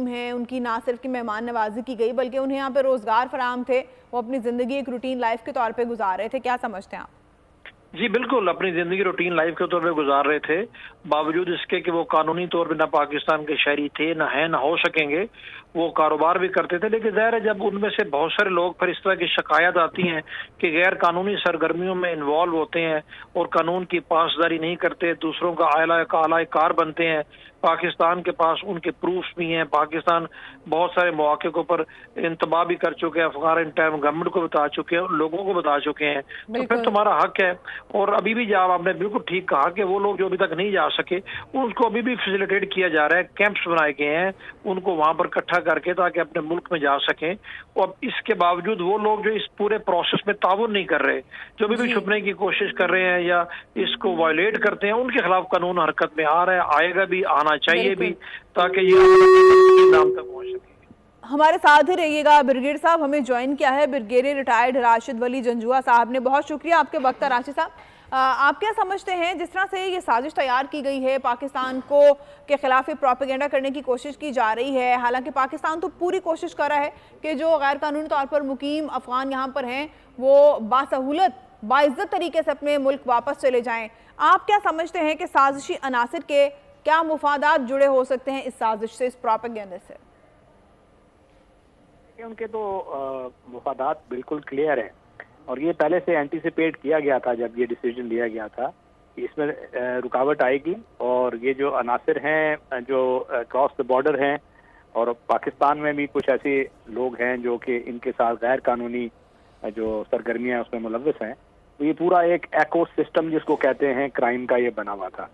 ہیں ان کی نہ صرف کہ مہمان نوازی کی گئی بلکہ انہیں یہاں پہ روزگار فراہم تھے، وہ اپنی زندگی ایک روٹین لائف کے طور پہ گزار رہے تھے، کیا سمجھتے ہیں آپ؟ جی بالکل، اپنی زندگی روٹین لائف کے طور پہ گزار رہے تھے، باوجود اس کے کہ وہ قانونی طور پہ نہ پاکستان کے شہری تھے، نہ ہیں، نہ ہو سکیں گے، وہ کاروبار بھی کرتے تھے۔ لیکن ظاہر ہے جب ان میں سے بہت سارے لوگ پھر اس طرح کی شکایات آتی ہیں کہ غیر قانونی سرگرمیوں میں انوالو ہوتے ہیں اور قانون کی پاسداری نہیں کرتے، دوسروں کا اعلی کار بنتے ہیں، پاکستان کے پاس ان کے پروفs بھی ہیں، پاکستان بہت سارے مواقع کو پر انتباہ بھی کر چکے ہیں، افغان ٹائم گورنمنٹ کو بتا چکے ہیں، لوگوں کو بتا چکے ہیں، تو پھر بالکل تمہارا حق ہے۔ اور ابھی بھی جب آپ نے بالکل ٹھیک کہا کہ وہ لوگ جو ابھی تک نہیں جا سکے ان کو ابھی بھی فیسیلیٹیٹ کیا جا رہا ہے، کیمپس بنائے گئے ہیں ان کو وہاں پر اکٹھا کر کے تاکہ اپنے ملک میں جا سکیں۔ اور اس کے باوجود وہ لوگ جو اس پورے پروسیس میں تعاون نہیں کر رہے، جو ابھی بھی جی چھپنے کی کوشش کر رہے ہیں یا اس کو وائلیٹ کرتے ہیں، ان کے خلاف قانون حرکت میں آ رہا ہے، آئے گا بھی، آنا چاہیے بھی، بالکل تاکہ یہ نام تک پہنچ سکے۔ ہمارے ساتھ ہی رہیے گا برگیڈیئر صاحب، ہمیں جوائن کیا ہے برگیڈیئر ریٹائرڈ راشد ولی جنجوعہ صاحب نے، بہت شکریہ آپ کے وقت۔ راشد صاحب آپ کیا سمجھتے ہیں جس طرح سے یہ سازش تیار کی گئی ہے، پاکستان کو کے خلاف پروپیگنڈا کرنے کی کوشش کی جا رہی ہے، حالانکہ پاکستان تو پوری کوشش کر رہا ہے کہ جو غیر قانونی طور پر مقیم افغان یہاں پر ہیں وہ باسہولت باعزت طریقے سے اپنے ملک واپس چلے جائیں، آپ کیا سمجھتے ہیں کہ سازشی عناصر کے کیا مفادات جڑے ہو سکتے ہیں اس سازش سے، اس پروپیگنڈا سے؟ ان کے تو مفادات بالکل کلیئر ہیں اور یہ پہلے سے اینٹیسپیٹ کیا گیا تھا جب یہ ڈیسیجن لیا گیا تھا کہ اس میں رکاوٹ آئے گی، اور یہ جو عناصر ہیں جو کراس دا بارڈر ہیں اور پاکستان میں بھی کچھ ایسے لوگ ہیں جو کہ ان کے ساتھ غیر قانونی جو سرگرمیاں اس میں ملوث ہیں، تو یہ پورا ایک ایکو سسٹم جس کو کہتے ہیں کرائم کا یہ بنا ہوا تھا۔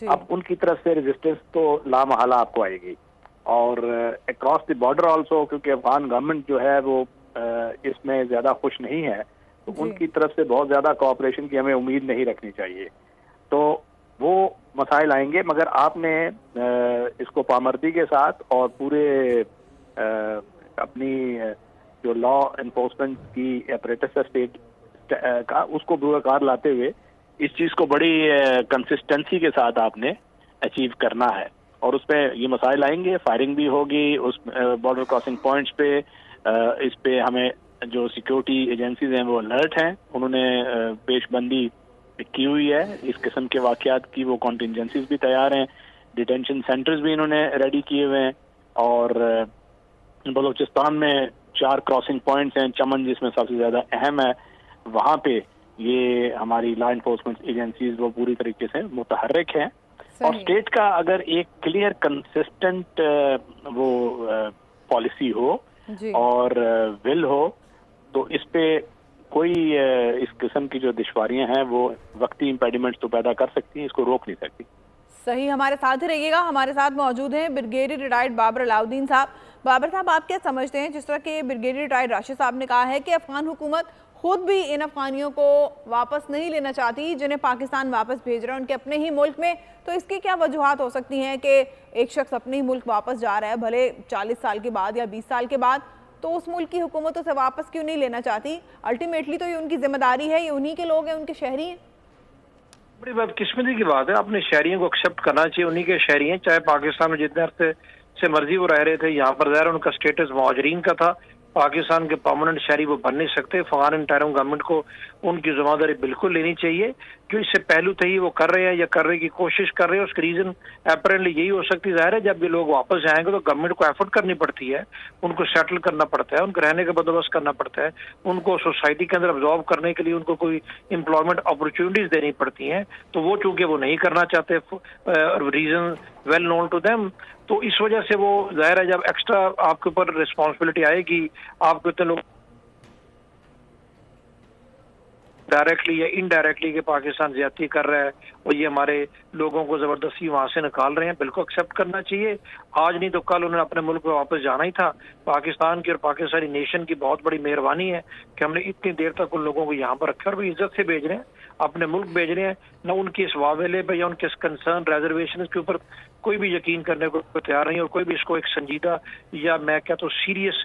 اب ان کی طرف سے ریزسٹنس تو لامحالہ آپ کو آئے گی، اور اکراس دی بارڈر آلسو، کیونکہ افغان گورنمنٹ جو ہے وہ اس میں زیادہ خوش نہیں ہے، تو ان کی طرف سے بہت زیادہ کوآپریشن کی ہمیں امید نہیں رکھنی چاہیے، تو وہ مسائل آئیں گے۔ مگر آپ نے اس کو پامردی کے ساتھ اور پورے اپنی جو لا انفورسمنٹ کی اپریٹس ہے اسٹیٹ کا، اس کو بروکار لاتے ہوئے اس چیز کو بڑی کنسسٹنسی کے ساتھ آپ نے اچیو کرنا ہے، اور اس پہ یہ مسائل آئیں گے، فائرنگ بھی ہوگی اس بارڈر کراسنگ پوائنٹس پہ، اس پہ ہمیں جو سیکیورٹی ایجنسیز ہیں وہ الرٹ ہیں، انہوں نے پیش بندی کی ہوئی ہے اس قسم کے واقعات کی، وہ کانٹینجنسیز بھی تیار ہیں، ڈیٹینشن سینٹرز بھی انہوں نے ریڈی کیے ہوئے ہیں، اور بلوچستان میں 4 کراسنگ پوائنٹس ہیں، چمن جس میں سب سے زیادہ اہم ہے، وہاں پہ یہ ہماری لا انفورسمنٹ ایجنسیز وہ پوری طریقے سے متحرک ہیں، اور اسٹیٹ کا اگر ایک کلیئر کنسسٹنٹ وہ پالیسی ہو اور ول ہو تو اس پہ کوئی اس قسم کی جو دشواریاں ہیں وہ وقتی امپیڈیمنٹس تو پیدا کر سکتی ہیں، اس کو روک نہیں سکتی۔ صحیح، ہمارے ساتھ ہی رہیے گا، ہمارے ساتھ موجود ہیں برگیڈیئر ریٹائرڈ بابر علاؤدین صاحب۔ بابر صاحب آپ کیا سمجھتے ہیں جس طرح کہ برگیڈیئر ریٹائرڈ راشد صاحب نے کہا ہے کہ افغان حکومت خود بھی ان افغانیوں کو واپس نہیں لینا چاہتی جنہیں پاکستان واپس بھیج رہا ہے ان کے اپنے ہی ملک میں، تو اس کی کیا وجوہات ہو سکتی ہیں کہ ایک شخص اپنے ہی ملک واپس جا رہا ہے بھلے 40 سال کے بعد یا 20 سال کے بعد، تو اس ملک کی حکومت اسے واپس کیوں نہیں لینا چاہتی؟ الٹیمیٹلی تو یہ ان کی ذمہ داری ہے، یہ انہی کے لوگ ہیں، ان کے شہری ہیں۔ بڑی بدقسمتی کی بات ہے، اپنے شہریوں کو ایکسیپٹ کرنا چاہیے، انہی کے شہری ہیں، چاہے پاکستان میں جتنے عرصے سے مرضی وہ رہ رہے تھے، یہاں پر ظاہر ان کا سٹیٹس مہاجرین کا تھا، پاکستان کے پرماننٹ شہری وہ بن نہیں سکتے۔ افغان انٹرم گورنمنٹ کو ان کی ذمہ داری بالکل لینی چاہیے، جو اس سے پہلو تھی وہ کر رہے ہیں یا کرنے کی کوشش کر رہے ہیں، اس کا ریزن اپیرنٹلی یہی ہو سکتی ظاہر ہے، جب یہ لوگ واپس جائیں گے تو گورنمنٹ کو ایفرٹ کرنی پڑتی ہے، ان کو سیٹل کرنا پڑتا ہے، ان کو رہنے کا بندوبست کرنا پڑتا ہے، ان کو سوسائٹی کے اندر ابزارو کرنے کے لیے ان کو کوئی امپلائمنٹ اپرچونٹیز دینی پڑتی ہیں، تو وہ چونکہ وہ نہیں کرنا چاہتے، reason well known to them, تو اس وجہ سے وہ ظاہر ہے جب ایکسٹرا آپ کے اوپر رسپانسبلٹی آئے گی، آپ کو اتنے لوگ ڈائریکٹلی یا انڈائریکٹلی کہ پاکستان زیادتی کر رہا ہے اور یہ ہمارے لوگوں کو زبردستی وہاں سے نکال رہے ہیں، بالکل ایکسیپٹ کرنا چاہیے۔ آج نہیں تو کل انہوں نے اپنے ملک میں واپس جانا ہی تھا۔ پاکستان کی اور پاکستانی نیشن کی بہت بڑی مہربانی ہے کہ ہم نے اتنی دیر تک ان لوگوں کو یہاں پر رکھا اور وہ عزت سے بھیج رہے ہیں، اپنے ملک بھیج رہے ہیں، نہ ان کی اس واویلے پہ یا ان کے اس کنسرن ریزرویشن کے اوپر کوئی بھی یقین کرنے کو تیار نہیں، اور کوئی بھی اس کو ایک سنجیدہ یا میں کہتا ہوں سیریس